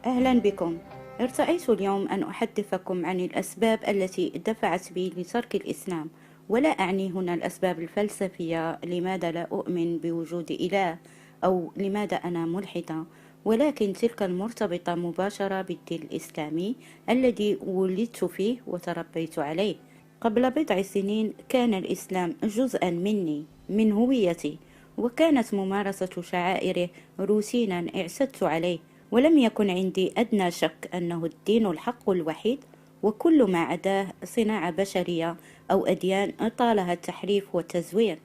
أهلا بكم. ارتأيت اليوم أن أحدثكم عن الأسباب التي دفعت بي لترك الإسلام، ولا أعني هنا الأسباب الفلسفية لماذا لا أؤمن بوجود إله أو لماذا أنا ملحدة، ولكن تلك المرتبطة مباشرة بالدين الإسلامي الذي ولدت فيه وتربيت عليه. قبل بضع سنين كان الإسلام جزءا مني، من هويتي، وكانت ممارسة شعائره روتينا اعتدت عليه، ولم يكن عندي أدنى شك أنه الدين الحق الوحيد، وكل ما عداه صناعة بشرية أو أديان طالها التحريف والتزوير.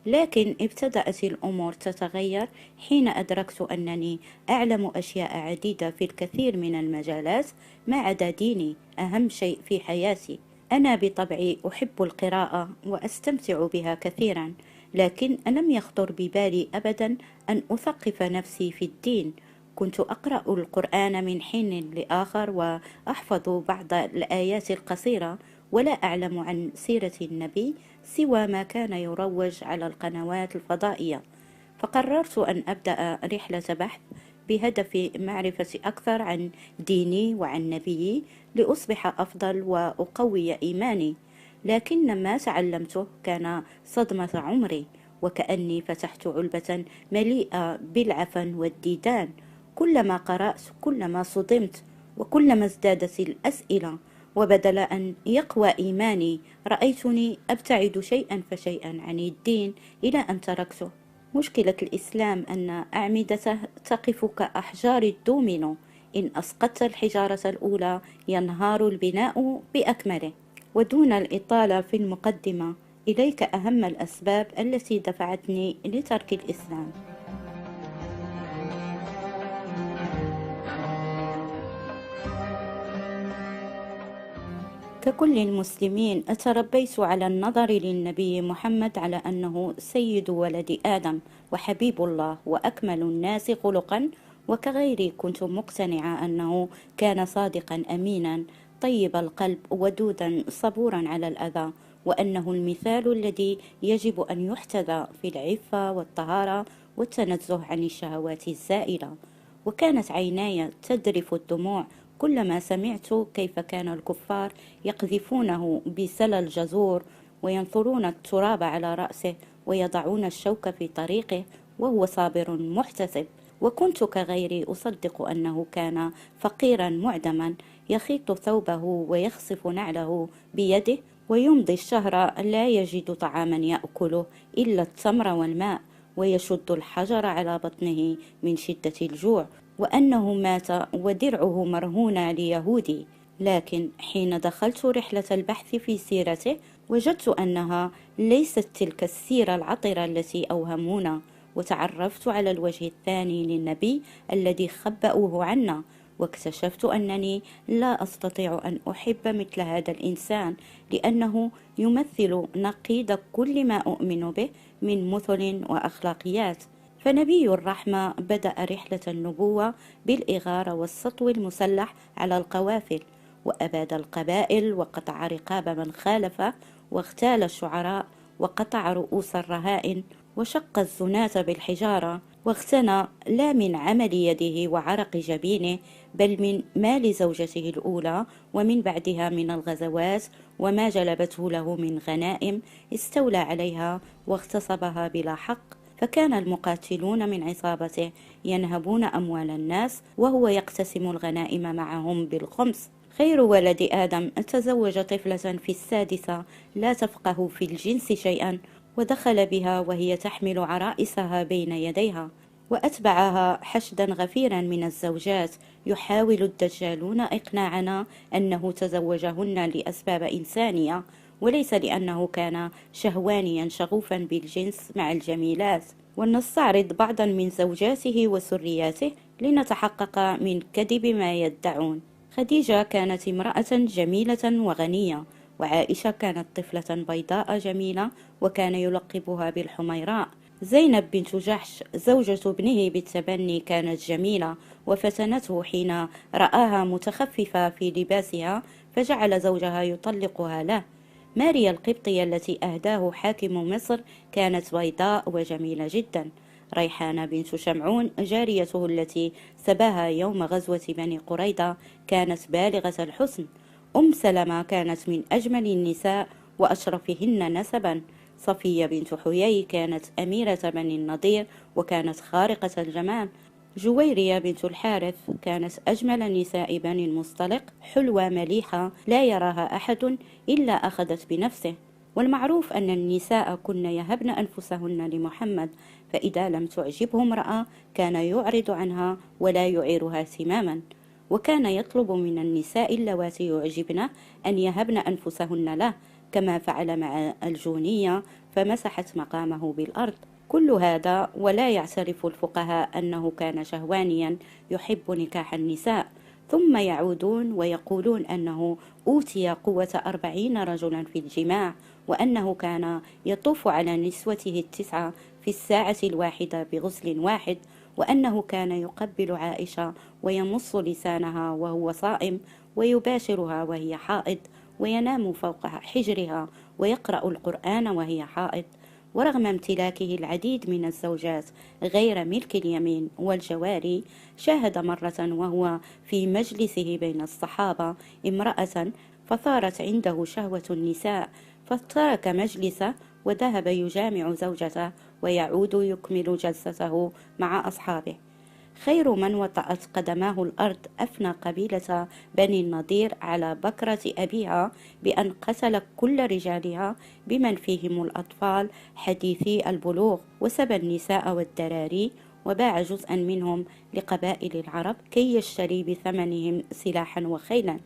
لكن ابتدأت الأمور تتغير حين أدركت أنني أعلم أشياء عديدة في الكثير من المجالات ما عدا ديني، أهم شيء في حياتي. أنا بطبعي أحب القراءة وأستمتع بها كثيرا، لكن لم يخطر ببالي أبدا أن أثقف نفسي في الدين. كنت أقرأ القرآن من حين لآخر وأحفظ بعض الآيات القصيرة، ولا أعلم عن سيرة النبي سوى ما كان يروج على القنوات الفضائية. فقررت أن أبدأ رحلة بحث بهدف معرفة أكثر عن ديني وعن نبيي لأصبح أفضل وأقوي إيماني. لكن ما تعلمته كان صدمة عمري، وكأني فتحت علبة مليئة بالعفن والديدان. كلما قرأت كلما صدمت، وكلما ازدادت الأسئلة، وبدل أن يقوى إيماني رأيتني أبتعد شيئا فشيئا عن الدين إلى أن تركته. مشكلة الإسلام أن أعمدته تقف كأحجار الدومينو، إن أسقطت الحجارة الأولى ينهار البناء بأكمله. ودون الإطالة في المقدمة، إليك أهم الأسباب التي دفعتني لترك الإسلام. ككل المسلمين تربيت على النظر للنبي محمد على أنه سيد ولد آدم وحبيب الله وأكمل الناس خلقا، وكغيري كنت مقتنعة أنه كان صادقا أمينا طيب القلب ودودا صبورا على الأذى، وأنه المثال الذي يجب أن يحتذى في العفة والطهارة والتنزه عن الشهوات الزائلة. وكانت عيناي تذرف الدموع كلما سمعت كيف كان الكفار يقذفونه بسل الجزور، وينثرون التراب على رأسه، ويضعون الشوك في طريقه وهو صابر محتسب. وكنت كغيري أصدق أنه كان فقيرا معدما، يخيط ثوبه ويخصف نعله بيده، ويمضي الشهر لا يجد طعاما يأكله إلا التمر والماء، ويشد الحجر على بطنه من شدة الجوع، وأنه مات ودرعه مرهون ليهودي. لكن حين دخلت رحلة البحث في سيرته وجدت أنها ليست تلك السيرة العطرة التي أوهمونا، وتعرفت على الوجه الثاني للنبي الذي خبأوه عنا، واكتشفت أنني لا أستطيع أن أحب مثل هذا الإنسان، لأنه يمثل نقيض كل ما أؤمن به من مثل وأخلاقيات. فنبي الرحمة بدأ رحلة النبوة بالإغارة والسطو المسلح على القوافل، وأباد القبائل وقطع رقاب من خالفه، واغتال الشعراء وقطع رؤوس الرهائن، وشق الزناة بالحجارة، واغتنى لا من عمل يده وعرق جبينه، بل من مال زوجته الأولى ومن بعدها من الغزوات، وما جلبته له من غنائم استولى عليها واغتصبها بلا حق. فكان المقاتلون من عصابته ينهبون أموال الناس، وهو يقتسم الغنائم معهم بالخمس. خير ولد آدم تزوج طفلة في السادسة لا تفقه في الجنس شيئا، ودخل بها وهي تحمل عرائسها بين يديها، وأتبعها حشدا غفيرا من الزوجات. يحاول الدجالون إقناعنا أنه تزوجهن لأسباب إنسانية، وليس لأنه كان شهوانيا شغوفا بالجنس مع الجميلات. ولنستعرض بعضا من زوجاته وسرياته لنتحقق من كذب ما يدعون. خديجة كانت امرأة جميلة وغنية، وعائشة كانت طفلة بيضاء جميلة وكان يلقبها بالحميراء. زينب بنت جحش زوجة ابنه بالتبني كانت جميلة، وفتنته حين رآها متخففة في لباسها فجعل زوجها يطلقها له. ماريا القبطية التي أهداه حاكم مصر كانت بيضاء وجميلة جدا. ريحانة بنت شمعون جاريته التي سباها يوم غزوة بني قريظة كانت بالغة الحسن. سلمة كانت من أجمل النساء وأشرفهن نسبا. صفية بنت حيي كانت أميرة بني النضير وكانت خارقة الجمال. جويرية بنت الحارث كانت أجمل نساء بني المصطلق، حلوة مليحة لا يراها أحد إلا أخذت بنفسه. والمعروف أن النساء كن يهبن أنفسهن لمحمد، فإذا لم تعجبه امرأة كان يعرض عنها ولا يعيرها سماما. وكان يطلب من النساء اللواتي يعجبن أن يهبن أنفسهن له، كما فعل مع الجونية فمسحت مقامه بالأرض. كل هذا ولا يعترف الفقهاء أنه كان شهوانيا يحب نكاح النساء، ثم يعودون ويقولون أنه أوتي قوة 40 رجلا في الجماع، وأنه كان يطوف على نسوته التسعة في الساعة الواحدة بغسل واحد، وأنه كان يقبل عائشة ويمص لسانها وهو صائم، ويباشرها وهي حائض، وينام فوق حجرها ويقرأ القرآن وهي حائض. ورغم امتلاكه العديد من الزوجات غير ملك اليمين والجواري، شاهد مرة وهو في مجلسه بين الصحابة امرأة فثارت عنده شهوة النساء، فترك مجلسه وذهب يجامع زوجته ويعود يكمل جلسته مع أصحابه. خير من وطأت قدماه الأرض أفنى قبيلة بني النضير على بكرة أبيها بأن قتل كل رجالها بمن فيهم الأطفال حديثي البلوغ، وسبى النساء والذراري، وباع جزءا منهم لقبائل العرب كي يشتري بثمنهم سلاحا وخيلا.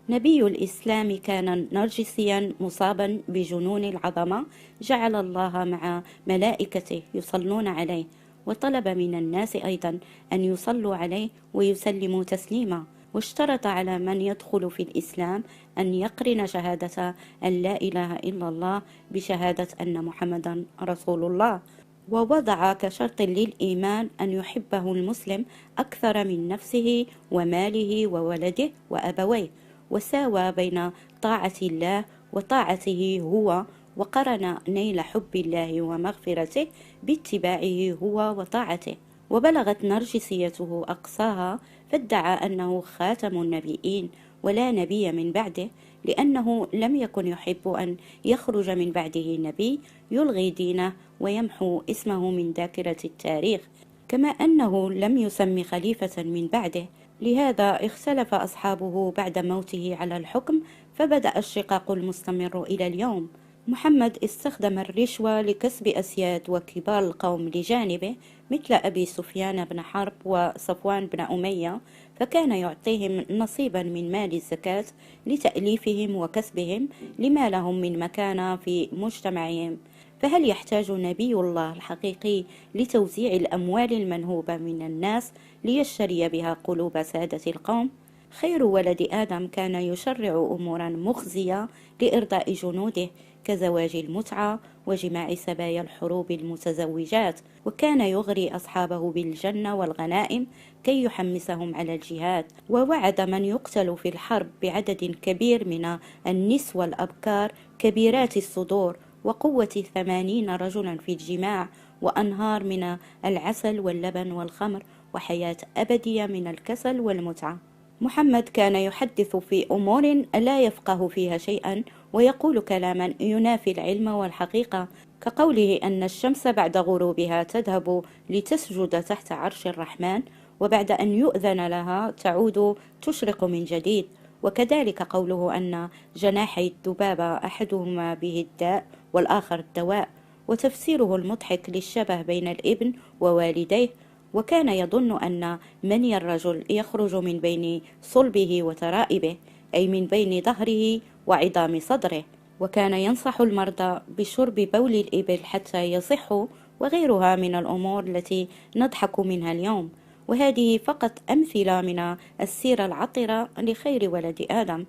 نبي الإسلام كان نرجسيا مصابا بجنون العظمة، جعل الله مع ملائكته يصلون عليه، وطلب من الناس أيضا أن يصلوا عليه ويسلموا تسليما، واشترط على من يدخل في الإسلام أن يقرن شهادة أن لا إله إلا الله بشهادة أن محمدا رسول الله، ووضع كشرط للإيمان أن يحبه المسلم أكثر من نفسه وماله وولده وأبويه، وساوى بين طاعة الله وطاعته هو، وقرن نيل حب الله ومغفرته باتباعه هو وطاعته. وبلغت نرجسيته أقصاها، فادعى أنه خاتم النبيين ولا نبي من بعده، لأنه لم يكن يحب أن يخرج من بعده نبي يلغي دينه ويمحو اسمه من ذاكرة التاريخ، كما أنه لم يسم خليفة من بعده. لهذا اختلف أصحابه بعد موته على الحكم، فبدأ الشقاق المستمر إلى اليوم. محمد استخدم الرشوة لكسب أسياد وكبار القوم لجانبه، مثل أبي سفيان بن حرب وصفوان بن أمية، فكان يعطيهم نصيبا من مال الزكاة لتأليفهم وكسبهم لما لهم من مكانة في مجتمعهم. فهل يحتاج نبي الله الحقيقي لتوزيع الأموال المنهوبة من الناس ليشتري بها قلوب سادة القوم؟ خير ولد آدم كان يشرع أمورا مخزية لإرضاء جنوده، كزواج المتعة وجماع سبايا الحروب المتزوجات، وكان يغري أصحابه بالجنة والغنائم كي يحمسهم على الجهاد، ووعد من يقتل في الحرب بعدد كبير من النسوة الأبكار كبيرات الصدور، وقوة 80 رجلا في الجماع، وأنهار من العسل واللبن والخمر، وحياة أبدية من الكسل والمتعة. محمد كان يحدث في أمور لا يفقه فيها شيئا، ويقول كلاما ينافي العلم والحقيقة، كقوله أن الشمس بعد غروبها تذهب لتسجد تحت عرش الرحمن، وبعد أن يؤذن لها تعود تشرق من جديد. وكذلك قوله أن جناحي الذبابة أحدهما به الداء والآخر الدواء، وتفسيره المضحك للشبه بين الابن ووالديه. وكان يظن أن مني الرجل يخرج من بين صلبه وترائبه، أي من بين ظهره وعظام صدره، وكان ينصح المرضى بشرب بول الإبل حتى يصحوا، وغيرها من الأمور التي نضحك منها اليوم. وهذه فقط أمثلة من السيرة العطرة لخير ولد آدم.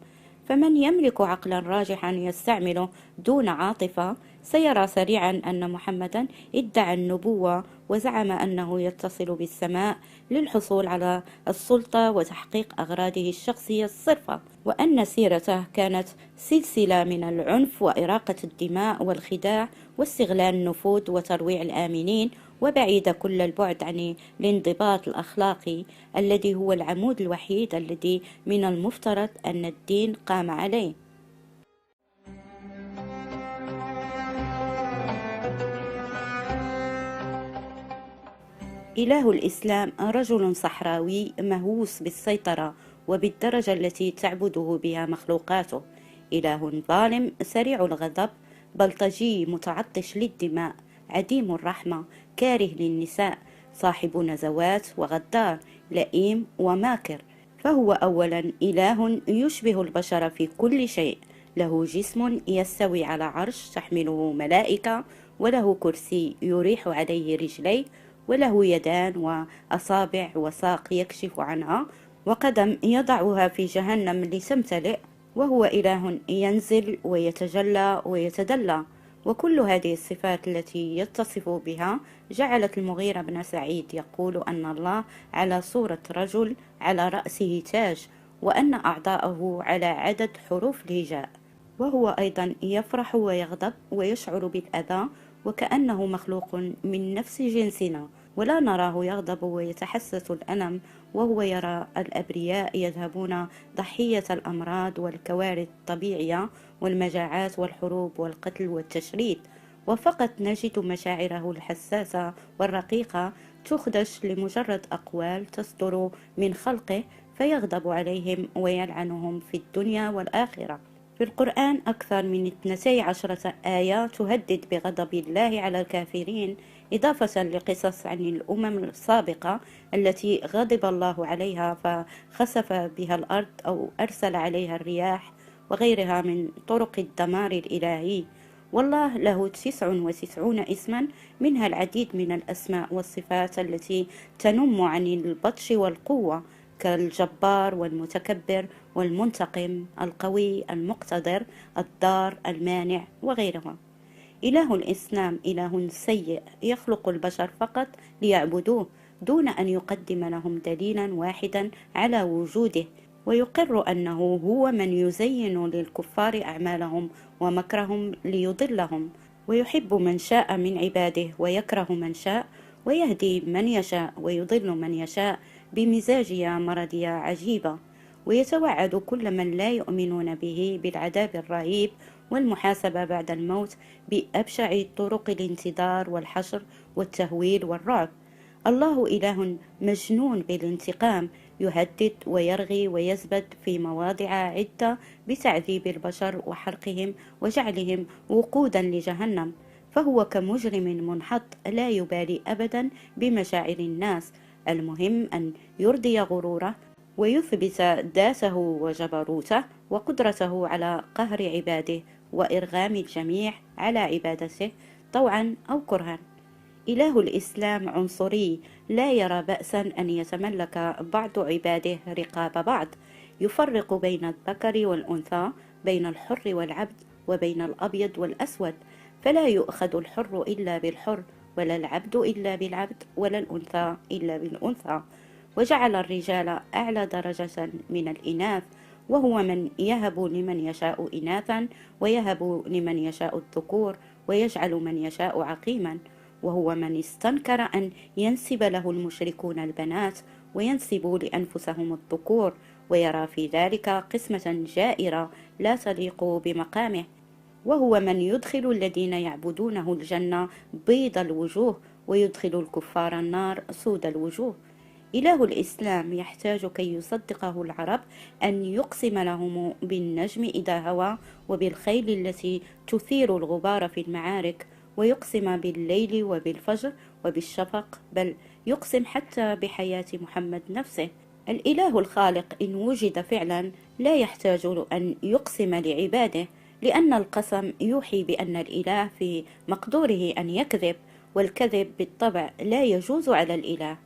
فمن يملك عقلا راجحا يستعمله دون عاطفة سيرى سريعا أن محمدا ادعى النبوة وزعم أنه يتصل بالسماء للحصول على السلطة وتحقيق أغراضه الشخصية الصرفة، وأن سيرته كانت سلسلة من العنف وإراقة الدماء والخداع واستغلال النفوذ وترويع الآمنين، وبعيدة كل البعد عن الانضباط الأخلاقي الذي هو العمود الوحيد الذي من المفترض أن الدين قام عليه. إله الإسلام رجل صحراوي مهووس بالسيطرة وبالدرجة التي تعبده بها مخلوقاته، إله ظالم سريع الغضب بلطجي متعطش للدماء عديم الرحمة كاره للنساء صاحب نزوات وغدار لئيم وماكر. فهو أولا إله يشبه البشر في كل شيء، له جسم يستوي على عرش تحمله ملائكة، وله كرسي يريح عليه رجليه، وله يدان وأصابع وساق يكشف عنها، وقدم يضعها في جهنم لتمتلئ، وهو إله ينزل ويتجلى ويتدلى. وكل هذه الصفات التي يتصف بها جعلت المغيرة بن سعيد يقول أن الله على صورة رجل على رأسه تاج، وأن أعضاءه على عدد حروف الهجاء، وهو أيضا يفرح ويغضب ويشعر بالأذى وكأنه مخلوق من نفس جنسنا، ولا نراه يغضب ويتحسس الألم وهو يرى الأبرياء يذهبون ضحية الأمراض والكوارث الطبيعية والمجاعات والحروب والقتل والتشريد، وفقط نجد مشاعره الحساسة والرقيقة تخدش لمجرد أقوال تصدر من خلقه فيغضب عليهم ويلعنهم في الدنيا والآخرة. في القرآن أكثر من 12 آية تهدد بغضب الله على الكافرين، إضافة لقصص عن الأمم السابقة التي غضب الله عليها فخسف بها الأرض أو أرسل عليها الرياح وغيرها من طرق الدمار الإلهي. والله له 99 اسما، منها العديد من الأسماء والصفات التي تنم عن البطش والقوة، كالجبار والمتكبر والمنتقم القوي المقتدر الضار المانع وغيرها. إله الإسلام إله سيء يخلق البشر فقط ليعبدوه دون أن يقدم لهم دليلا واحدا على وجوده، ويقر أنه هو من يزين للكفار أعمالهم ومكرهم ليضلهم، ويحب من شاء من عباده ويكره من شاء، ويهدي من يشاء ويضل من يشاء بمزاجية مرضية عجيبة، ويتوعد كل من لا يؤمنون به بالعذاب الرهيب والمحاسبة بعد الموت بأبشع طرق الانتظار والحشر والتهويل والرعب. الله إله مجنون بالانتقام، يهدد ويرغي ويزبد في مواضع عدة بتعذيب البشر وحرقهم وجعلهم وقودا لجهنم، فهو كمجرم منحط لا يبالي أبدا بمشاعر الناس، المهم أن يرضي غروره ويثبت ذاته وجبروته وقدرته على قهر عباده وإرغام الجميع على عبادته طوعا أو كرها. إله الإسلام عنصري لا يرى بأسا أن يتملك بعض عباده رقاب بعض، يفرق بين الذكر والأنثى، بين الحر والعبد، وبين الأبيض والأسود، فلا يؤخذ الحر إلا بالحر، ولا العبد إلا بالعبد، ولا الأنثى إلا بالأنثى، وجعل الرجال أعلى درجة من الإناث، وهو من يهب لمن يشاء إناثا ويهب لمن يشاء الذكور ويجعل من يشاء عقيما، وهو من استنكر أن ينسب له المشركون البنات وينسبوا لأنفسهم الذكور، ويرى في ذلك قسمة جائرة لا تليق بمقامه، وهو من يدخل الذين يعبدونه الجنة بيض الوجوه ويدخل الكفار النار سود الوجوه. إله الإسلام يحتاج كي يصدقه العرب أن يقسم لهم بالنجم إذا هوى وبالخيل التي تثير الغبار في المعارك، ويقسم بالليل وبالفجر وبالشفق، بل يقسم حتى بحياة محمد نفسه. الإله الخالق إن وجد فعلا لا يحتاج أن يقسم لعباده، لأن القسم يوحي بأن الإله في مقدوره أن يكذب، والكذب بالطبع لا يجوز على الإله.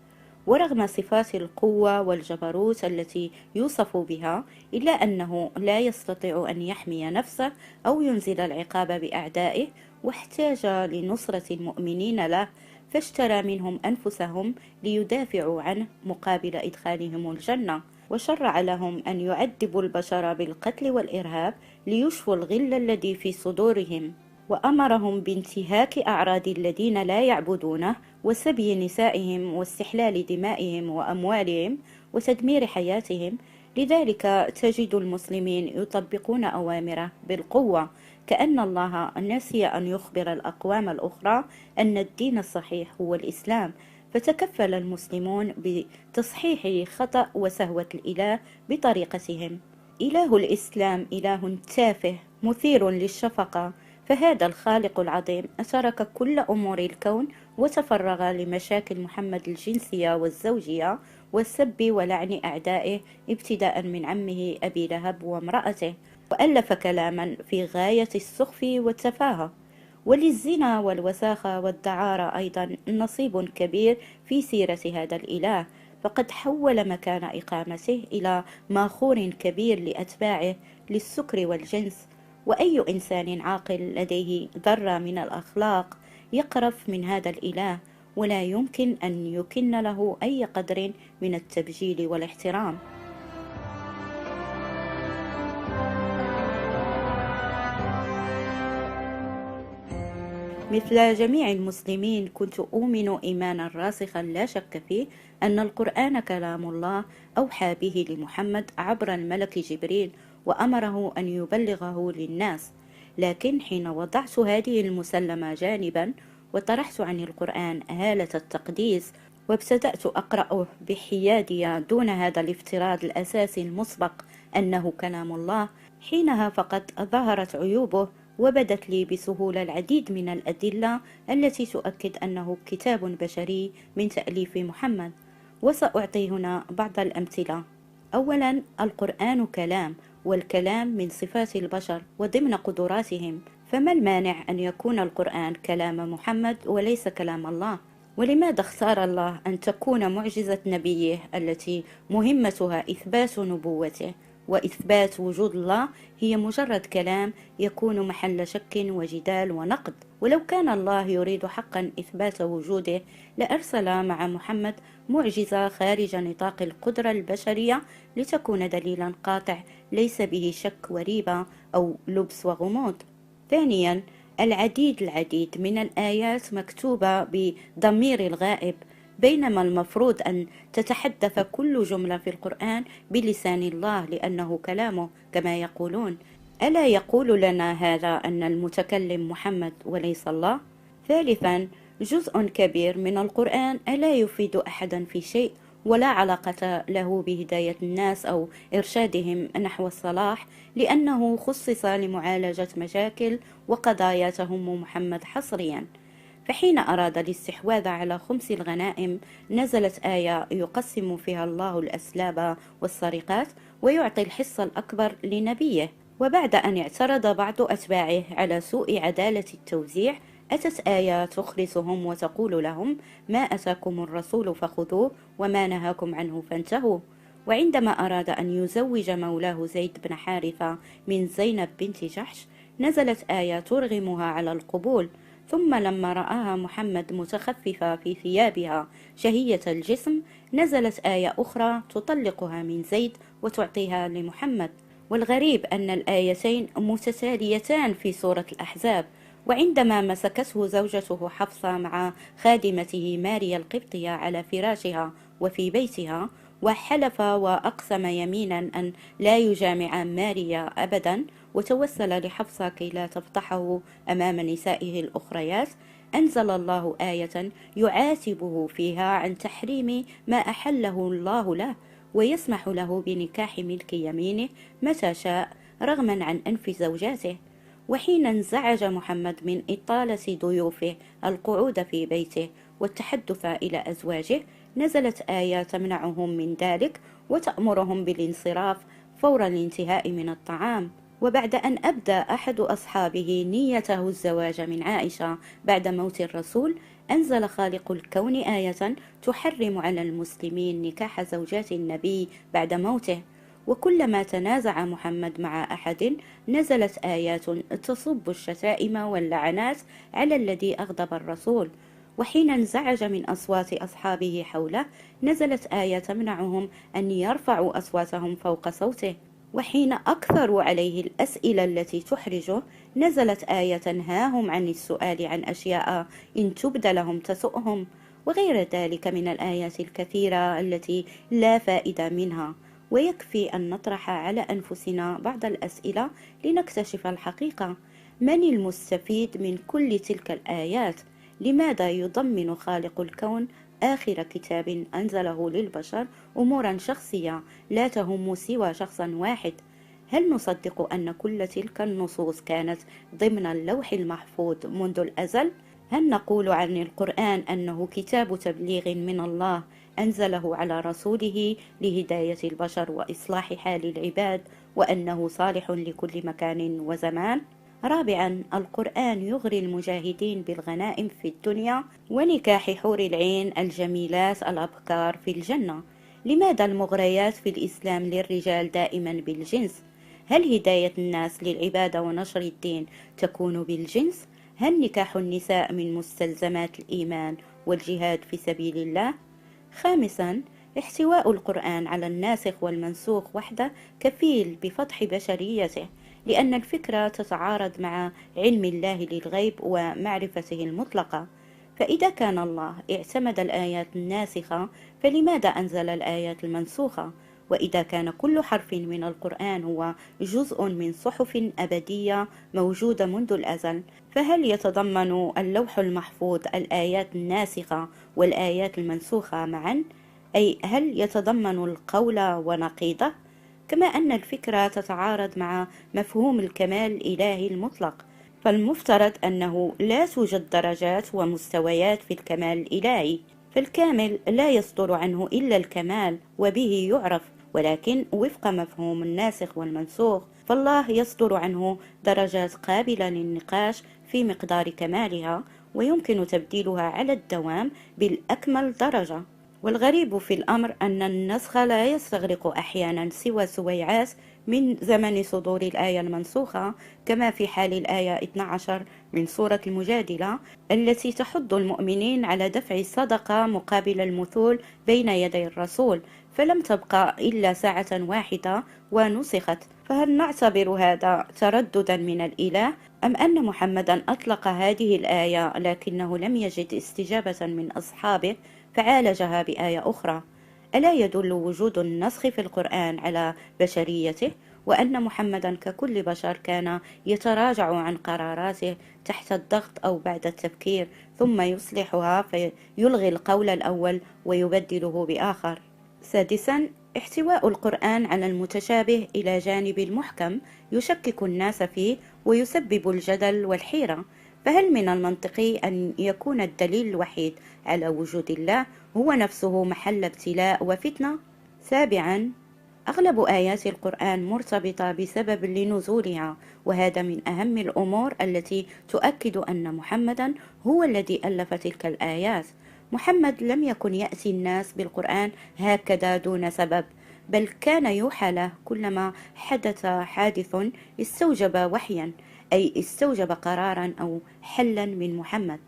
ورغم صفات القوة والجبروت التي يوصف بها، إلا أنه لا يستطيع أن يحمي نفسه أو ينزل العقاب بأعدائه، واحتاج لنصرة المؤمنين له، فاشترى منهم أنفسهم ليدافعوا عنه مقابل إدخالهم الجنة، وشرع لهم أن يعذبوا البشر بالقتل والإرهاب ليشفوا الغل الذي في صدورهم، وأمرهم بانتهاك أعراض الذين لا يعبدونه، وسبي نسائهم، واستحلال دمائهم وأموالهم، وتدمير حياتهم. لذلك تجد المسلمين يطبقون أوامره بالقوة، كأن الله نسي أن يخبر الأقوام الأخرى أن الدين الصحيح هو الإسلام، فتكفل المسلمون بتصحيح خطأ وسهوة الإله بطريقتهم. إله الإسلام إله تافه مثير للشفقة، فهذا الخالق العظيم ترك كل أمور الكون وتفرغ لمشاكل محمد الجنسية والزوجية والسب ولعن أعدائه، ابتداء من عمه أبي لهب وامرأته، وألف كلاما في غاية السخف والتفاهة. وللزنا والوساخة والدعارة أيضا نصيب كبير في سيرة هذا الإله، فقد حول مكان إقامته إلى ماخور كبير لأتباعه للسكر والجنس. وأي إنسان عاقل لديه ذرة من الأخلاق يقرف من هذا الإله، ولا يمكن أن يكن له أي قدر من التبجيل والاحترام. مثل جميع المسلمين كنت أؤمن إيمانا راسخا لا شك فيه أن القرآن كلام الله أوحى به لمحمد عبر الملك جبريل، وأمره أن يبلغه للناس. لكن حين وضعت هذه المسلمة جانبا وطرحت عن القرآن هالة التقديس، وابتدأت أقرأه بحيادية دون هذا الافتراض الأساسي المسبق أنه كلام الله، حينها فقط ظهرت عيوبه، وبدت لي بسهولة العديد من الأدلة التي تؤكد أنه كتاب بشري من تأليف محمد. وسأعطي هنا بعض الأمثلة. أولا، القرآن كلام، والكلام من صفات البشر وضمن قدراتهم، فما المانع أن يكون القرآن كلام محمد وليس كلام الله؟ ولماذا اختار الله أن تكون معجزة نبيه التي مهمتها إثبات نبوته وإثبات وجود الله هي مجرد كلام يكون محل شك وجدال ونقد؟ ولو كان الله يريد حقا إثبات وجوده لأرسل مع محمد معجزة خارج نطاق القدرة البشرية لتكون دليلا قاطع ليس به شك وريبة أو لبس وغموض. ثانيا، العديد من الآيات مكتوبة بضمير الغائب، بينما المفروض أن تتحدث كل جملة في القرآن بلسان الله لأنه كلامه كما يقولون. ألا يقول لنا هذا أن المتكلم محمد وليس الله؟ ثالثا، جزء كبير من القرآن ألا يفيد أحدا في شيء، ولا علاقة له بهداية الناس أو إرشادهم نحو الصلاح، لأنه خصص لمعالجة مشاكل وقضايا تهم محمد حصريا. فحين أراد الاستحواذ على خمس الغنائم نزلت آية يقسم فيها الله الأسلاب والسرقات ويعطي الحصة الأكبر لنبيه. وبعد أن اعترض بعض أتباعه على سوء عدالة التوزيع أتت آية تخرسهم وتقول لهم: ما أتاكم الرسول فخذوه وما نهاكم عنه فانتهوا. وعندما أراد أن يزوج مولاه زيد بن حارثة من زينب بنت جحش نزلت آية ترغمها على القبول. ثم لما رآها محمد متخففة في ثيابها شهية الجسم نزلت آية أخرى تطلقها من زيد وتعطيها لمحمد. والغريب أن الآيتين متتاليتان في سورة الأحزاب. وعندما مسكته زوجته حفصة مع خادمته ماريا القبطية على فراشها وفي بيتها، وحلف وأقسم يمينا أن لا يجامع ماريا أبدا، وتوسل لحفصة كي لا تفضحه أمام نسائه الأخريات، أنزل الله آية يعاتبه فيها عن تحريم ما أحله الله له، ويسمح له بنكاح ملك يمينه متى شاء رغما عن أنف زوجاته. وحين انزعج محمد من إطالة ضيوفه القعود في بيته والتحدث إلى أزواجه نزلت آية تمنعهم من ذلك وتأمرهم بالانصراف فور الانتهاء من الطعام. وبعد أن أبدى أحد أصحابه نيته الزواج من عائشة بعد موت الرسول أنزل خالق الكون آية تحرم على المسلمين نكاح زوجات النبي بعد موته. وكلما تنازع محمد مع أحد نزلت آيات تصب الشتائم واللعنات على الذي أغضب الرسول، وحين انزعج من أصوات أصحابه حوله نزلت آية تمنعهم أن يرفعوا أصواتهم فوق صوته، وحين أكثروا عليه الأسئلة التي تحرجه نزلت آية تنهاهم عن السؤال عن أشياء إن تبد لهم تسؤهم، وغير ذلك من الآيات الكثيرة التي لا فائدة منها. ويكفي أن نطرح على أنفسنا بعض الأسئلة لنكتشف الحقيقة: من المستفيد من كل تلك الآيات؟ لماذا يضمن خالق الكون آخر كتاب أنزله للبشر أمورا شخصية لا تهم سوى شخصا واحد؟ هل نصدق أن كل تلك النصوص كانت ضمن اللوح المحفوظ منذ الأزل؟ هل نقول عن القرآن أنه كتاب تبليغ من الله أنزله على رسوله لهداية البشر وإصلاح حال العباد، وأنه صالح لكل مكان وزمان؟ رابعا، القرآن يغري المجاهدين بالغنائم في الدنيا ونكاح حور العين الجميلات الأبكار في الجنة. لماذا المغريات في الإسلام للرجال دائما بالجنس؟ هل هداية الناس للعبادة ونشر الدين تكون بالجنس؟ هل نكاح النساء من مستلزمات الإيمان والجهاد في سبيل الله؟ خامسا، احتواء القرآن على الناسخ والمنسوخ وحده كفيل بفضح بشريته، لأن الفكرة تتعارض مع علم الله للغيب ومعرفته المطلقة. فإذا كان الله اعتمد الآيات الناسخة فلماذا أنزل الآيات المنسوخة؟ وإذا كان كل حرف من القرآن هو جزء من صحف أبدية موجودة منذ الأزل، فهل يتضمن اللوح المحفوظ الآيات الناسخة والآيات المنسوخة معا؟ أي هل يتضمن القول ونقيضه؟ كما أن الفكرة تتعارض مع مفهوم الكمال الإلهي المطلق، فالمفترض أنه لا توجد درجات ومستويات في الكمال الإلهي، فالكامل لا يصدر عنه إلا الكمال وبه يعرف، ولكن وفق مفهوم الناسخ والمنسوخ فالله يصدر عنه درجات قابلة للنقاش في مقدار كمالها، ويمكن تبديلها على الدوام بالأكمل درجة. والغريب في الأمر أن النسخ لا يستغرق أحيانا سوى سويعات من زمن صدور الآية المنسوخة، كما في حال الآية 12 من سورة المجادلة التي تحض المؤمنين على دفع الصدقة مقابل المثول بين يدي الرسول، فلم تبقى إلا ساعة واحدة ونسخت. فهل نعتبر هذا ترددا من الإله، أم أن محمدا أطلق هذه الآية لكنه لم يجد استجابة من أصحابه فعالجها بآية أخرى؟ ألا يدل وجود النسخ في القرآن على بشريته، وأن محمدا ككل بشر كان يتراجع عن قراراته تحت الضغط أو بعد التفكير ثم يصلحها فيلغي القول الأول ويبدله بآخر؟ سادسا، احتواء القرآن على المتشابه إلى جانب المحكم يشكك الناس فيه ويسبب الجدل والحيرة، فهل من المنطقي أن يكون الدليل الوحيد على وجود الله هو نفسه محل ابتلاء وفتنة؟ سابعا، أغلب آيات القرآن مرتبطة بسبب لنزولها، وهذا من أهم الأمور التي تؤكد أن محمدا هو الذي ألف تلك الآيات. محمد لم يكن يأتي الناس بالقرآن هكذا دون سبب، بل كان يوحى له كلما حدث حادث استوجب وحيا، أي استوجب قرارا أو حلا من محمد،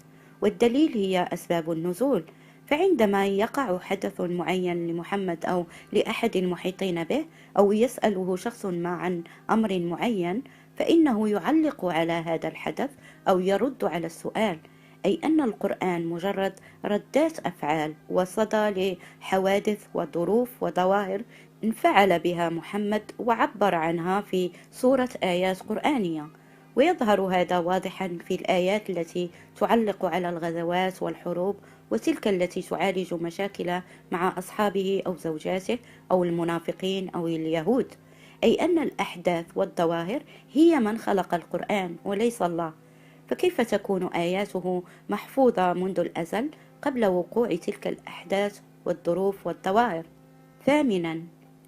والدليل هي أسباب النزول. فعندما يقع حدث معين لمحمد أو لأحد المحيطين به، أو يسأله شخص ما عن أمر معين، فإنه يعلق على هذا الحدث أو يرد على السؤال، أي أن القرآن مجرد ردات أفعال وصدى لحوادث وظروف وظواهر انفعل بها محمد وعبر عنها في صورة آيات قرآنية. ويظهر هذا واضحا في الآيات التي تعلق على الغزوات والحروب، وتلك التي تعالج مشاكل مع أصحابه أو زوجاته أو المنافقين أو اليهود، أي أن الأحداث والظواهر هي من خلق القرآن وليس الله، فكيف تكون آياته محفوظة منذ الأزل قبل وقوع تلك الأحداث والظروف والظواهر؟ ثامنا،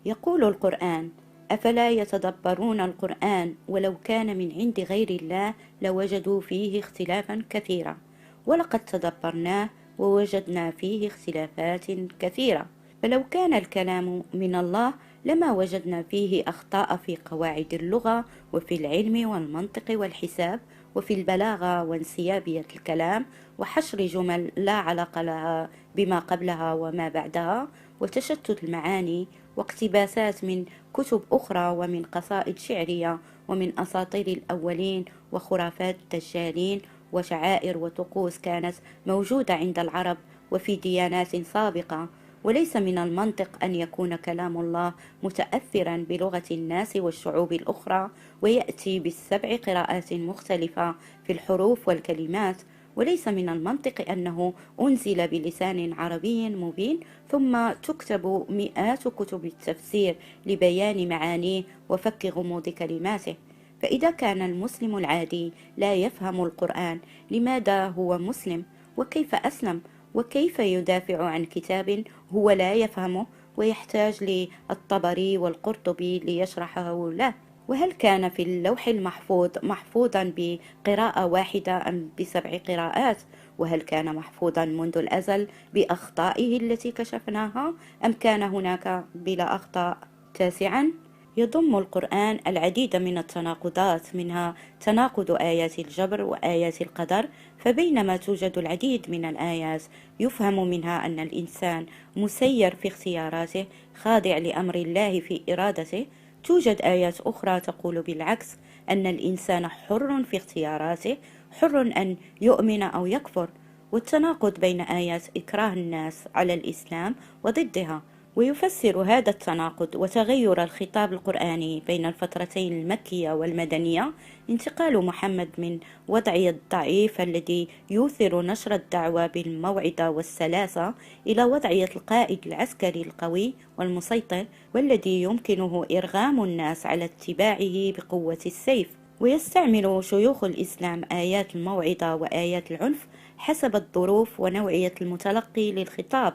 يقول القرآن: أفلا يتدبرون القرآن ولو كان من عند غير الله لوجدوا فيه اختلافا كثيرا، ولقد تدبرناه ووجدنا فيه اختلافات كثيرة. فلو كان الكلام من الله لما وجدنا فيه أخطاء في قواعد اللغة وفي العلم والمنطق والحساب وفي البلاغة وانسيابية الكلام وحشر جمل لا علاقة لها بما قبلها وما بعدها وتشتت المعاني واقتباسات من كتب أخرى ومن قصائد شعرية ومن أساطير الأولين وخرافات الدجالين وشعائر وطقوس كانت موجودة عند العرب وفي ديانات سابقة. وليس من المنطق أن يكون كلام الله متأثرا بلغة الناس والشعوب الأخرى ويأتي بالسبع قراءات مختلفة في الحروف والكلمات. وليس من المنطق أنه أنزل بلسان عربي مبين ثم تكتب مئات كتب التفسير لبيان معانيه وفك غموض كلماته. فإذا كان المسلم العادي لا يفهم القرآن، لماذا هو مسلم؟ وكيف أسلم؟ وكيف يدافع عن كتاب هو لا يفهمه ويحتاج للطبري والقرطبي ليشرحه له؟ وهل كان في اللوح المحفوظ محفوظا بقراءة واحدة أم بسبع قراءات؟ وهل كان محفوظا منذ الأزل بأخطائه التي كشفناها أم كان هناك بلا أخطاء؟ تاسعا، يضم القرآن العديد من التناقضات، منها تناقض آيات الجبر وآيات القدر. فبينما توجد العديد من الآيات يفهم منها أن الإنسان مسير في اختياراته خاضع لأمر الله في إرادته، توجد آيات أخرى تقول بالعكس، أن الإنسان حر في اختياراته، حر أن يؤمن أو يكفر. والتناقض بين آيات إكراه الناس على الإسلام وضدها. ويفسر هذا التناقض وتغير الخطاب القرآني بين الفترتين المكية والمدنية انتقال محمد من وضعي الضعيف الذي يوثر نشر الدعوة بالموعظة والسلاسة إلى وضعية القائد العسكري القوي والمسيطر، والذي يمكنه إرغام الناس على اتباعه بقوة السيف. ويستعمل شيوخ الإسلام آيات الموعظة وآيات العنف حسب الظروف ونوعية المتلقي للخطاب.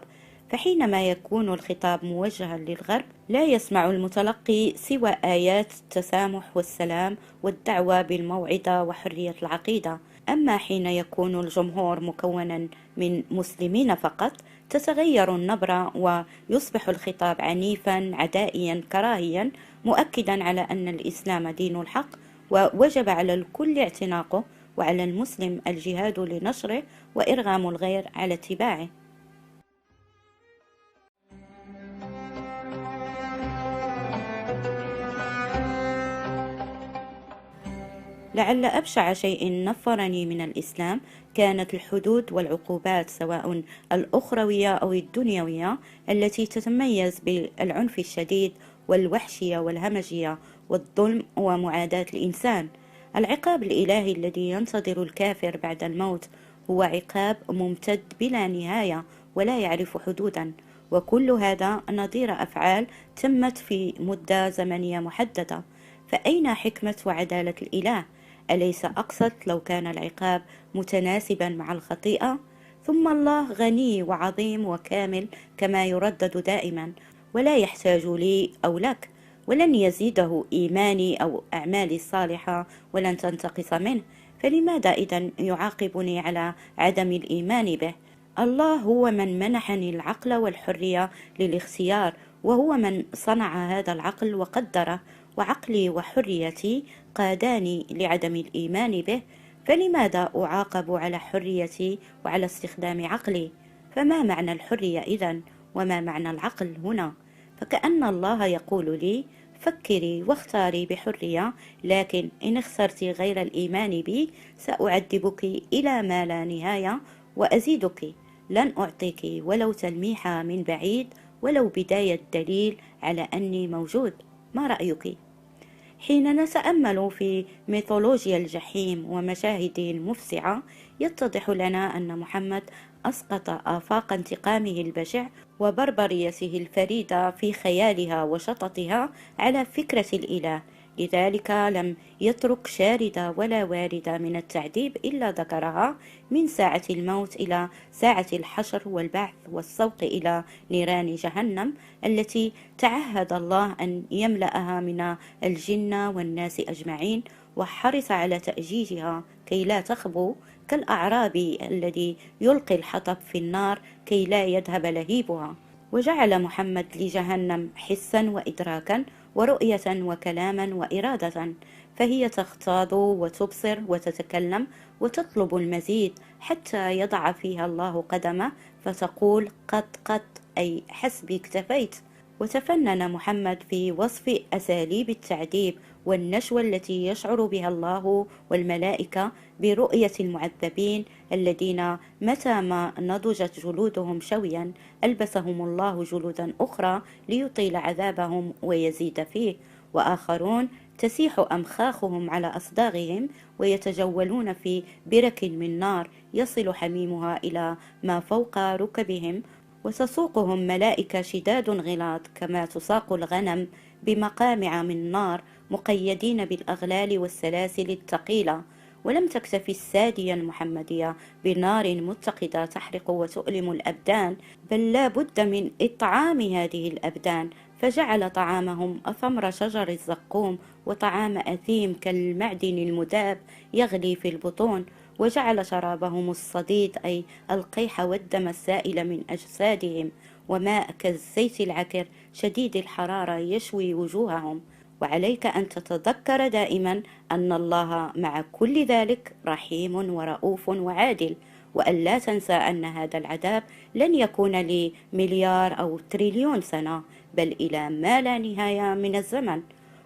فحينما يكون الخطاب موجها للغرب لا يسمع المتلقي سوى آيات التسامح والسلام والدعوة بالموعظة وحرية العقيدة. أما حين يكون الجمهور مكونا من مسلمين فقط تتغير النبرة ويصبح الخطاب عنيفا عدائيا كراهيا، مؤكدا على أن الإسلام دين الحق ووجب على الكل اعتناقه، وعلى المسلم الجهاد لنشره وإرغام الغير على اتباعه. لعل أبشع شيء نفرني من الإسلام كانت الحدود والعقوبات، سواء الأخروية أو الدنيوية، التي تتميز بالعنف الشديد والوحشية والهمجية والظلم ومعاداة الإنسان. العقاب الإلهي الذي ينتظر الكافر بعد الموت هو عقاب ممتد بلا نهاية ولا يعرف حدودا، وكل هذا نظير أفعال تمت في مدة زمنية محددة. فأين حكمة وعدالة الإله؟ أليس أقصد لو كان العقاب متناسبا مع الخطيئة؟ ثم الله غني وعظيم وكامل كما يردد دائما، ولا يحتاج لي أو لك، ولن يزيده إيماني أو أعمالي الصالحة ولن تنتقص منه، فلماذا إذن يعاقبني على عدم الإيمان به؟ الله هو من منحني العقل والحرية للاختيار، وهو من صنع هذا العقل وقدره، وعقلي وحريتي قاداني لعدم الإيمان به، فلماذا أعاقب على حريتي وعلى استخدام عقلي؟ فما معنى الحرية إذن؟ وما معنى العقل هنا؟ فكأن الله يقول لي: فكري واختاري بحرية، لكن إن اخترت غير الإيمان بي سأعذبك إلى ما لا نهاية وأزيدك، لن أعطيك ولو تلميحة من بعيد، ولو بداية دليل على أني موجود. ما رأيك؟ حين نتأمل في ميثولوجيا الجحيم ومشاهده المفزعة يتضح لنا أن محمد أسقط آفاق انتقامه البشع وبربريته الفريدة في خيالها وشططها على فكرة الإله، لذلك لم يترك شاردة ولا واردة من التعذيب إلا ذكرها، من ساعة الموت إلى ساعة الحشر والبعث والسوق إلى نيران جهنم التي تعهد الله أن يملأها من الجن والناس أجمعين، وحرص على تأجيجها كي لا تخبو كالأعرابي الذي يلقي الحطب في النار كي لا يذهب لهيبها. وجعل محمد لجهنم حسا وإدراكا ورؤية وكلاما وإرادة، فهي تختاض وتبصر وتتكلم وتطلب المزيد حتى يضع فيها الله قدمه فتقول قد أي حسبي اكتفيت. وتفنن محمد في وصف أساليب التعذيب والنشوة التي يشعر بها الله والملائكة برؤية المعذبين الذين متى ما نضجت جلودهم شويا ألبسهم الله جلودا أخرى ليطيل عذابهم ويزيد فيه، وآخرون تسيح أمخاخهم على أصداغهم ويتجولون في برك من نار يصل حميمها إلى ما فوق ركبهم، وتسوقهم ملائكة شداد غلاظ كما تساق الغنم بمقامع من نار مقيدين بالأغلال والسلاسل الثقيلة. ولم تكتفي السادية المحمدية بنار متقدة تحرق وتؤلم الأبدان، بل لا بد من إطعام هذه الأبدان، فجعل طعامهم ثمر شجر الزقوم وطعام أثيم كالمعدن المذاب يغلي في البطون، وجعل شرابهم الصديد أي القيح والدم السائل من أجسادهم، وماء كالزيت العكر شديد الحرارة يشوي وجوههم. وعليك أن تتذكر دائما أن الله مع كل ذلك رحيم ورؤوف وعادل، وأن لا تنسى أن هذا العذاب لن يكون لمليار أو تريليون سنة، بل إلى ما لا نهاية من الزمن.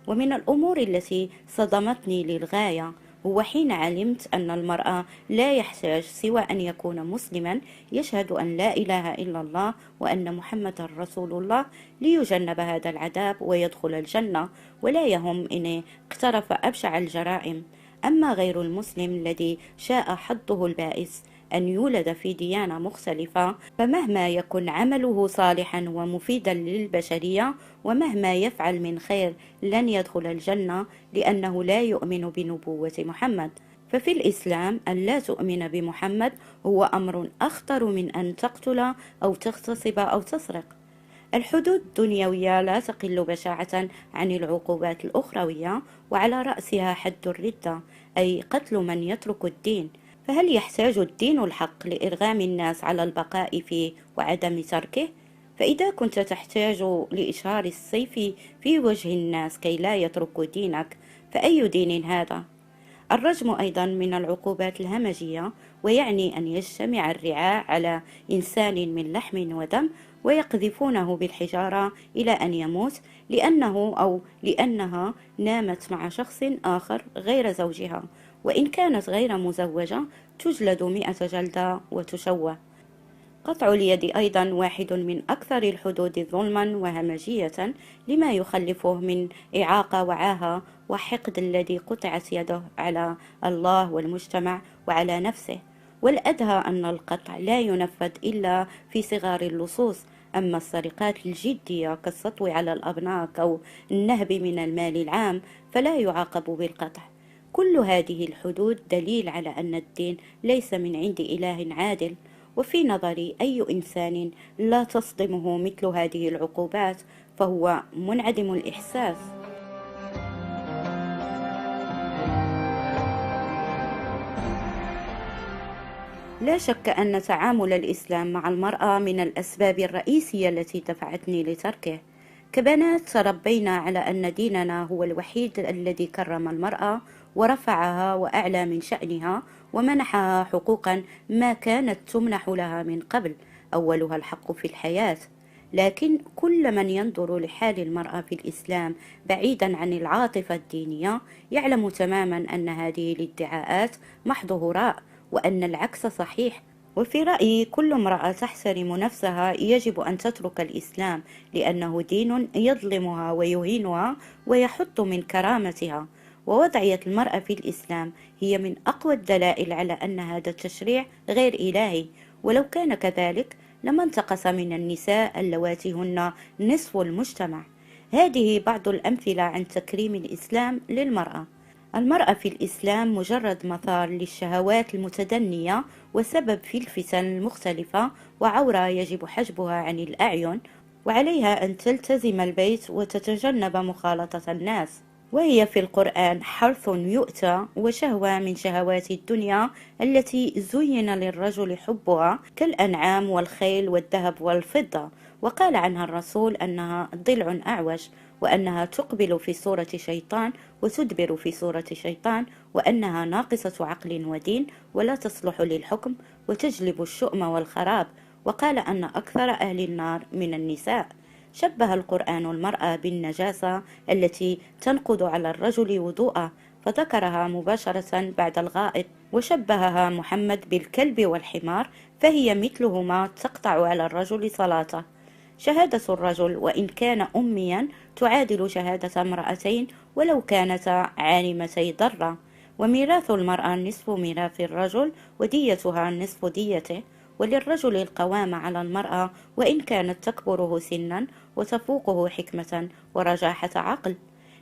ومن الأمور التي صدمتني للغاية هو حين علمت أن المرأة لا يحتاج سوى أن يكون مسلما يشهد أن لا إله إلا الله وأن محمد رسول الله ليجنب هذا العذاب ويدخل الجنة، ولا يهم إن اقترف أبشع الجرائم. أما غير المسلم الذي شاء حظه البائس أن يولد في ديانة مختلفة، فمهما يكن عمله صالحا ومفيدا للبشرية ومهما يفعل من خير لن يدخل الجنة، لأنه لا يؤمن بنبوة محمد. ففي الإسلام أن لا تؤمن بمحمد هو أمر أخطر من أن تقتل أو تغتصب أو تسرق. الحدود الدنيوية لا تقل بشاعة عن العقوبات الأخروية، وعلى رأسها حد الردة، أي قتل من يترك الدين. فهل يحتاج الدين الحق لإرغام الناس على البقاء فيه وعدم تركه؟ فإذا كنت تحتاج لإشهار السيف في وجه الناس كي لا يتركوا دينك، فأي دين هذا؟ الرجم أيضا من العقوبات الهمجية، ويعني أن يجتمع الرعاع على إنسان من لحم ودم ويقذفونه بالحجارة إلى أن يموت لأنه أو لأنها نامت مع شخص آخر غير زوجها، وإن كانت غير مزوجة تجلد 100 جلدة وتشوه. قطع اليد أيضا واحد من أكثر الحدود ظلما وهمجية، لما يخلفه من إعاقة وعاهة وحقد الذي قطعت يده على الله والمجتمع وعلى نفسه. والأدهى أن القطع لا ينفذ إلا في صغار اللصوص، أما السرقات الجدية كالسطو على الأبناء أو النهب من المال العام فلا يعاقب بالقطع. كل هذه الحدود دليل على أن الدين ليس من عند إله عادل، وفي نظري أي إنسان لا تصدمه مثل هذه العقوبات فهو منعدم الإحساس. لا شك أن تعامل الإسلام مع المرأة من الأسباب الرئيسية التي دفعتني لتركه. كبنات تربينا على أن ديننا هو الوحيد الذي كرم المرأة ورفعها وأعلى من شأنها ومنحها حقوقا ما كانت تمنح لها من قبل، أولها الحق في الحياة. لكن كل من ينظر لحال المرأة في الإسلام بعيدا عن العاطفة الدينية يعلم تماما أن هذه الادعاءات محض هراء، وأن العكس صحيح. وفي رأيي كل امرأة تحترم نفسها يجب أن تترك الإسلام، لأنه دين يظلمها ويهينها ويحط من كرامتها. ووضعية المرأة في الإسلام هي من أقوى الدلائل على أن هذا التشريع غير إلهي، ولو كان كذلك لما انتقص من النساء اللواتي هن نصف المجتمع. هذه بعض الأمثلة عن تكريم الإسلام للمرأة. المرأة في الإسلام مجرد مثار للشهوات المتدنية وسبب في الفتن المختلفة، وعورة يجب حجبها عن الأعين، وعليها أن تلتزم البيت وتتجنب مخالطة الناس. وهي في القرآن حرث يؤتى وشهوة من شهوات الدنيا التي زين للرجل حبها كالأنعام والخيل والذهب والفضة. وقال عنها الرسول أنها ضلع أعوج، وأنها تقبل في صورة شيطان وتدبر في صورة شيطان، وأنها ناقصة عقل ودين ولا تصلح للحكم وتجلب الشؤم والخراب. وقال أن أكثر أهل النار من النساء. شبه القرآن المرأة بالنجاسة التي تنقض على الرجل وضوءه، فذكرها مباشرة بعد الغائط. وشبهها محمد بالكلب والحمار، فهي مثلهما تقطع على الرجل صلاته. شهادة الرجل وإن كان أميا تعادل شهادة امرأتين ولو كانتا عالمتي ضرة. وميراث المرأة نصف ميراث الرجل وديتها نصف ديته. وللرجل القوام على المرأة وإن كانت تكبره سنا وتفوقه حكمة ورجاحة عقل.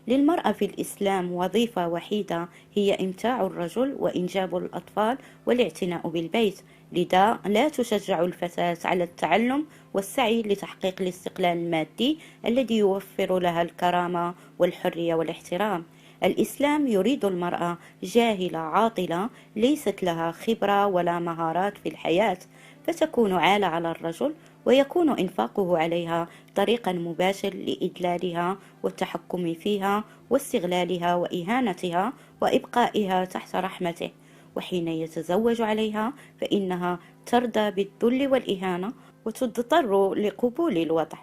للمرأة في الإسلام وظيفة وحيدة، هي إمتاع الرجل وإنجاب الأطفال والاعتناء بالبيت. لذا لا تشجع الفتاة على التعلم والسعي لتحقيق الاستقلال المادي الذي يوفر لها الكرامة والحرية والاحترام. الإسلام يريد المرأة جاهلة عاطلة ليست لها خبرة ولا مهارات في الحياة، فتكون عالة على الرجل، ويكون إنفاقه عليها طريقا مباشر لإدلالها والتحكم فيها واستغلالها وإهانتها وإبقائها تحت رحمته. وحين يتزوج عليها فإنها ترضى بالذل والإهانة وتضطر لقبول الوضع.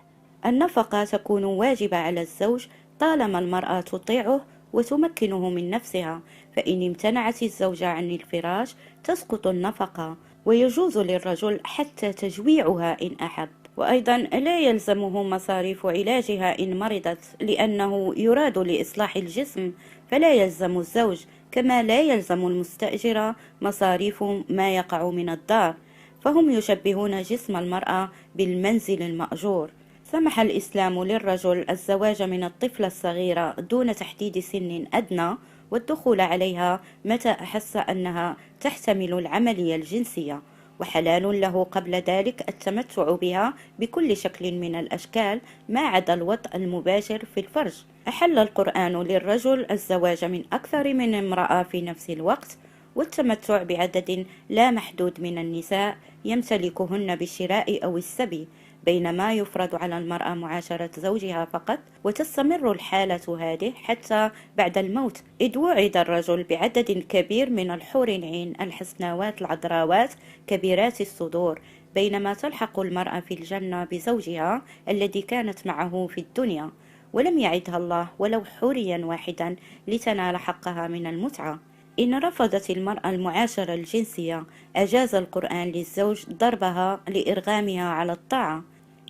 النفقة تكون واجبة على الزوج طالما المرأة تطيعه وتمكنه من نفسها، فإن امتنعت الزوجة عن الفراش تسقط النفقة، ويجوز للرجل حتى تجويعها إن أحب. وأيضا لا يلزمه مصاريف علاجها إن مرضت، لأنه يراد لإصلاح الجسم، فلا يلزم الزوج، كما لا يلزم المستأجر مصاريف ما يقع من الدار. فهم يشبهون جسم المرأة بالمنزل المأجور. سمح الإسلام للرجل الزواج من الطفلة الصغيرة دون تحديد سن أدنى، والدخول عليها متى أحس أنها تحتمل العملية الجنسية، وحلال له قبل ذلك التمتع بها بكل شكل من الأشكال ما عدا الوطء المباشر في الفرج. أحل القرآن للرجل الزواج من أكثر من امرأة في نفس الوقت، والتمتع بعدد لا محدود من النساء يمتلكهن بالشراء أو السبي، بينما يفرض على المرأة معاشرة زوجها فقط، وتستمر الحالة هذه حتى بعد الموت، إذ وعد الرجل بعدد كبير من الحور العين الحسناوات العذراوات كبيرات الصدور، بينما تلحق المرأة في الجنة بزوجها الذي كانت معه في الدنيا، ولم يعدها الله ولو حوريا واحدا لتنال حقها من المتعة. إن رفضت المرأة المعاشرة الجنسية أجاز القرآن للزوج ضربها لإرغامها على الطاعة.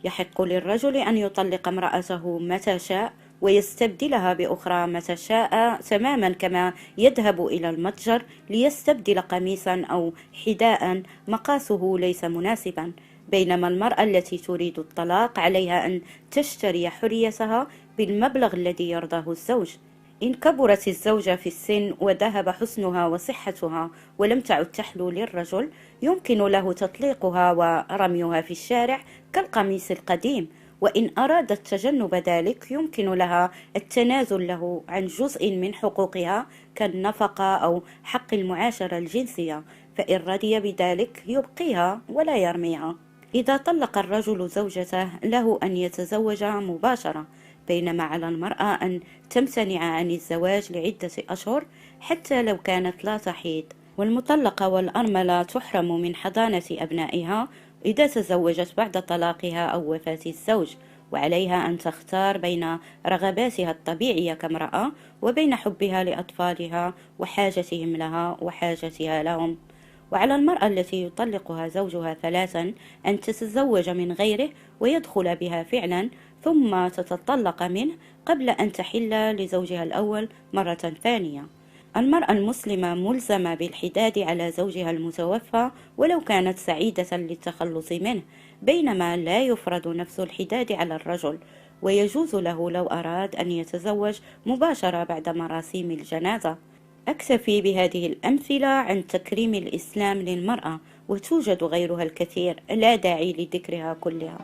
يحق للرجل أن يطلق امرأته متى شاء ويستبدلها بأخرى متى شاء، تماما كما يذهب إلى المتجر ليستبدل قميصا أو حذاء مقاسه ليس مناسبا. بينما المرأة التي تريد الطلاق عليها أن تشتري حريتها بالمبلغ الذي يرضاه الزوج. إن كبرت الزوجة في السن وذهب حسنها وصحتها ولم تعد تحلو للرجل، يمكن له تطليقها ورميها في الشارع كالقميص القديم. وإن أرادت تجنب ذلك يمكن لها التنازل له عن جزء من حقوقها كالنفقة أو حق المعاشرة الجنسية، فإن رضي بذلك يبقيها ولا يرميها. إذا طلق الرجل زوجته له أن يتزوج مباشرة، بينما على المرأة أن تمتنع عن الزواج لعدة أشهر حتى لو كانت لا تحيض. والمطلقة والأرملة تحرم من حضانة أبنائها إذا تزوجت بعد طلاقها أو وفاة الزوج، وعليها أن تختار بين رغباتها الطبيعية كامرأة وبين حبها لأطفالها وحاجتهم لها وحاجتها لهم. وعلى المرأة التي يطلقها زوجها ثلاثا أن تتزوج من غيره ويدخل بها فعلا ثم تتطلق منه قبل أن تحل لزوجها الأول مرة ثانية. المرأة المسلمة ملزمة بالحداد على زوجها المتوفى ولو كانت سعيدة للتخلص منه، بينما لا يفرض نفس الحداد على الرجل، ويجوز له لو أراد أن يتزوج مباشرة بعد مراسيم الجنازة. أكتفي بهذه الأمثلة عن تكريم الإسلام للمرأة، وتوجد غيرها الكثير لا داعي لذكرها كلها.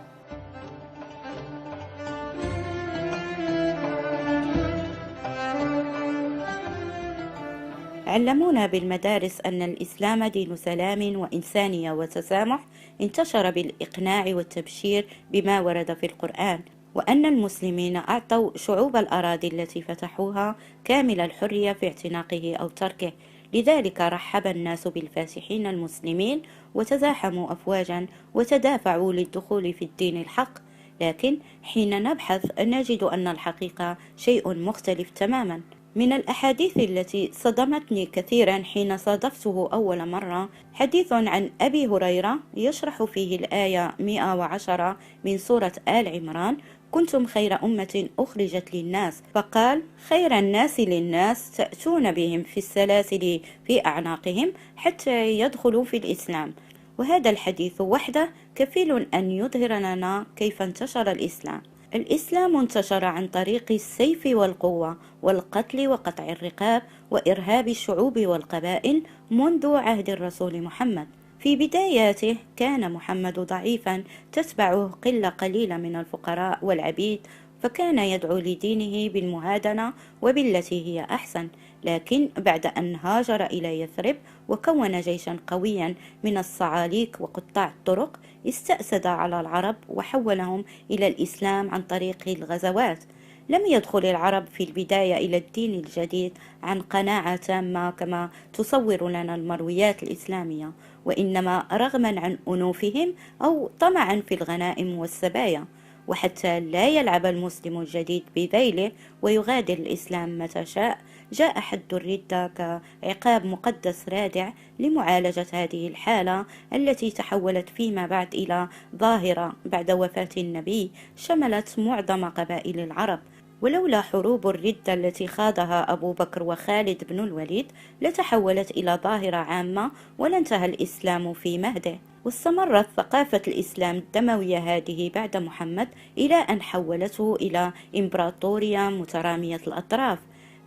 علمونا بالمدارس أن الإسلام دين سلام وإنسانية وتسامح، انتشر بالإقناع والتبشير بما ورد في القرآن، وأن المسلمين أعطوا شعوب الأراضي التي فتحوها كامل الحرية في اعتناقه أو تركه. لذلك رحب الناس بالفاتحين المسلمين وتزاحموا أفواجا وتدافعوا للدخول في الدين الحق. لكن حين نبحث نجد أن الحقيقة شيء مختلف تماما. من الأحاديث التي صدمتني كثيرا حين صادفته أول مرة حديث عن أبي هريرة يشرح فيه الآية 110 من سورة آل عمران: كنتم خير أمة أخرجت للناس، فقال: خير الناس للناس تأتون بهم في السلاسل في أعناقهم حتى يدخلوا في الإسلام. وهذا الحديث وحده كفيل أن يظهر لنا كيف انتشر الإسلام. الإسلام انتشر عن طريق السيف والقوة والقتل وقطع الرقاب وإرهاب الشعوب والقبائل منذ عهد الرسول محمد. في بداياته كان محمد ضعيفا تتبعه قلة قليلة من الفقراء والعبيد، فكان يدعو لدينه بالمهادنة وبالتي هي أحسن. لكن بعد أن هاجر إلى يثرب وكون جيشا قويا من الصعاليك وقطاع الطرق، استأسد على العرب وحولهم إلى الإسلام عن طريق الغزوات. لم يدخل العرب في البداية إلى الدين الجديد عن قناعة تامة كما تصور لنا المرويات الإسلامية، وإنما رغما عن أنوفهم أو طمعا في الغنائم والسبايا. وحتى لا يلعب المسلم الجديد بذيله ويغادر الإسلام متى شاء، جاء حد الردة كعقاب مقدس رادع لمعالجة هذه الحالة التي تحولت فيما بعد إلى ظاهرة بعد وفاة النبي شملت معظم قبائل العرب. ولولا حروب الردة التي خاضها أبو بكر وخالد بن الوليد لتحولت إلى ظاهرة عامة ولانتهى الإسلام في مهده. واستمرت ثقافة الإسلام الدموية هذه بعد محمد إلى أن حولته إلى إمبراطورية مترامية الأطراف.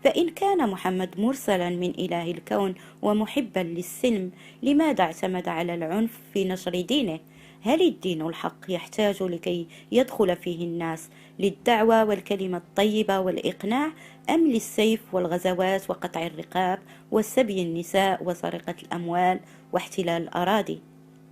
فإن كان محمد مرسلا من إله الكون ومحبا للسلم، لماذا اعتمد على العنف في نشر دينه؟ هل الدين الحق يحتاج لكي يدخل فيه الناس للدعوة والكلمة الطيبة والإقناع، أم للسيف والغزوات وقطع الرقاب وسبي النساء وسرقة الأموال واحتلال الأراضي؟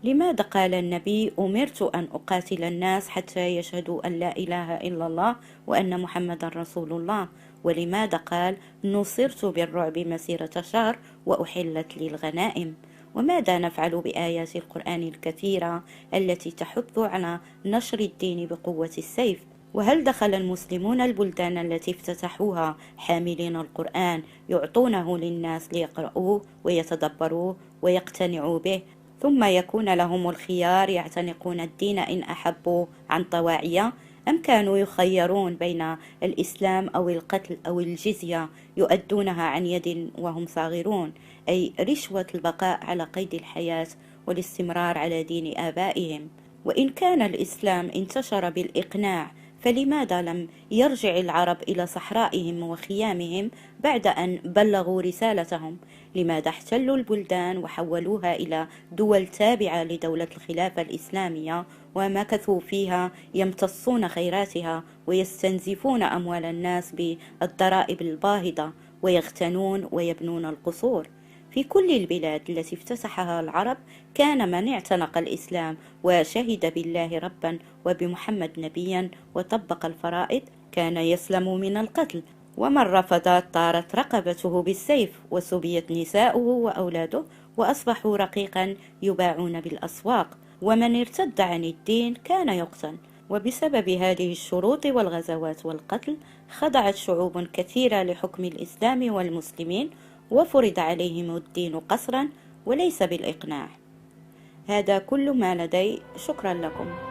لماذا قال النبي: أمرت أن أقاتل الناس حتى يشهدوا أن لا إله إلا الله وأن محمد رسول الله؟ ولماذا قال: نصرت بالرعب مسيرة شهر وأحلت لي الغنائم؟ وماذا نفعل بآيات القرآن الكثيرة التي تحث على نشر الدين بقوة السيف؟ وهل دخل المسلمون البلدان التي افتتحوها حاملين القرآن يعطونه للناس ليقرؤوه ويتدبروه ويقتنعوا به، ثم يكون لهم الخيار يعتنقون الدين إن أحبوا عن طواعية؟ أم كانوا يخيرون بين الإسلام أو القتل أو الجزية يؤدونها عن يد وهم صاغرون، أي رشوة البقاء على قيد الحياة والاستمرار على دين آبائهم؟ وإن كان الإسلام انتشر بالإقناع، فلماذا لم يرجع العرب إلى صحرائهم وخيامهم بعد أن بلغوا رسالتهم؟ لماذا احتلوا البلدان وحولوها إلى دول تابعة لدولة الخلافة الإسلامية ومكثوا فيها يمتصون خيراتها ويستنزفون أموال الناس بالضرائب الباهظة ويغتنون ويبنون القصور؟ في كل البلاد التي افتتحها العرب كان من اعتنق الإسلام وشهد بالله ربا وبمحمد نبيا وطبق الفرائض كان يسلم من القتل، ومن رفض طارت رقبته بالسيف وسبيت نساؤه وأولاده وأصبحوا رقيقا يباعون بالأسواق، ومن ارتد عن الدين كان يقتل. وبسبب هذه الشروط والغزوات والقتل خضعت شعوب كثيرة لحكم الإسلام والمسلمين، وفرض عليهم الدين قسرا وليس بالإقناع. هذا كل ما لدي، شكرا لكم.